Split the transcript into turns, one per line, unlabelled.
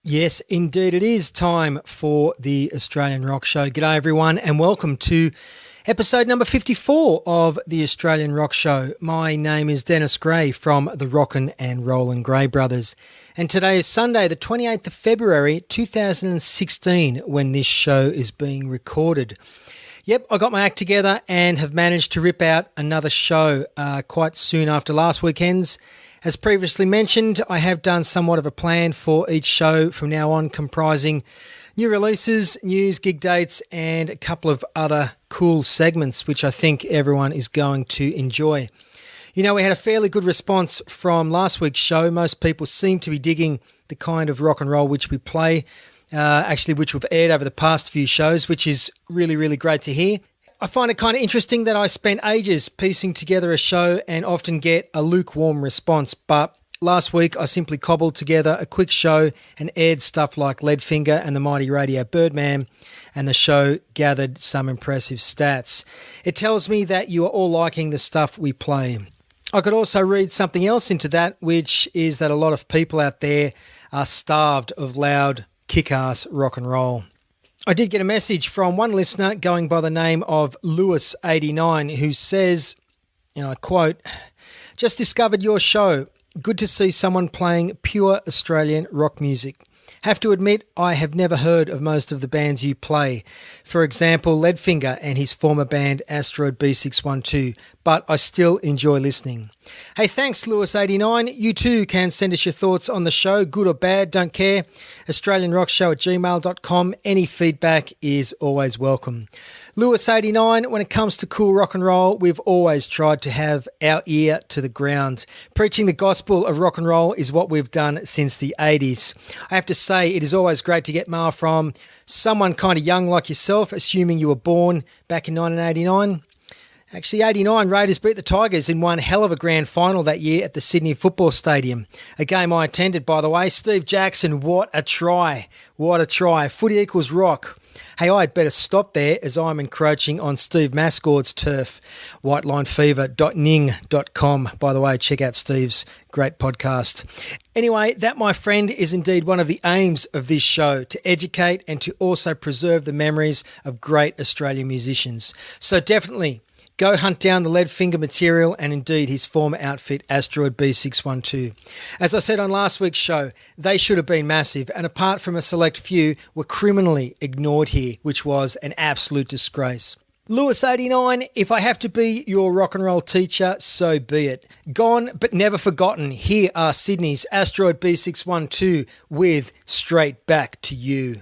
Yes, indeed it is time for the Australian Rock Show. G'day everyone and welcome to episode number 54 of the Australian Rock Show. My name is Dennis Gray from the Rockin' and Rollin' Gray Brothers. And today is Sunday the 28th of February 2016 when this show is being recorded. Yep, I got my act together and have managed to rip out another show quite soon after last weekend's. As previously mentioned, I have done somewhat of a plan for each show from now on, comprising new releases, news, gig dates, and a couple of other cool segments, which I think everyone is going to enjoy. You know, we had a fairly good response from last week's show. Most people seem to be digging the kind of rock and roll which we play, which we've aired over the past few shows, which is really, really great to hear. I find it kind of interesting that I spent ages piecing together a show and often get a lukewarm response, but last week I simply cobbled together a quick show and aired stuff like Leadfinger and the Mighty Radio Birdman, and the show gathered some impressive stats. It tells me that you are all liking the stuff we play. I could also read something else into that, which is that a lot of people out there are starved of loud, kick-ass rock and roll. I did get a message from one listener going by the name of Lewis89 who says, and I quote, "Just discovered your show. Good to see someone playing pure Australian rock music. Have to admit, I have never heard of most of the bands you play. For example, Leadfinger and his former band Asteroid B-612, but I still enjoy listening." Hey, thanks Lewis89. You too can send us your thoughts on the show, good or bad, don't care. AustralianRockShow@gmail.com. Any feedback is always welcome. Lewis89, when it comes to cool rock and roll, we've always tried to have our ear to the ground. Preaching the gospel of rock and roll is what we've done since the 80s. I have to say, it is always great to get mail from someone kind of young like yourself, assuming you were born back in 1989. Actually, 89, Raiders beat the Tigers in one hell of a grand final that year at the Sydney Football Stadium. A game I attended, by the way. Steve Jackson, what a try. What a try. Footy equals rock. Hey, I'd better stop there as I'm encroaching on Steve Mascord's turf. whitelinefever.ning.com. By the way, check out Steve's great podcast. Anyway, that, my friend, is indeed one of the aims of this show, to educate and to also preserve the memories of great Australian musicians. So definitely go hunt down the Leadfinger material and indeed his former outfit, Asteroid B-612. As I said on last week's show, they should have been massive, and apart from a select few, were criminally ignored here, which was an absolute disgrace. Lewis89, if I have to be your rock and roll teacher, so be it. Gone but never forgotten, here are Sydney's Asteroid B-612 with Straight Back to You.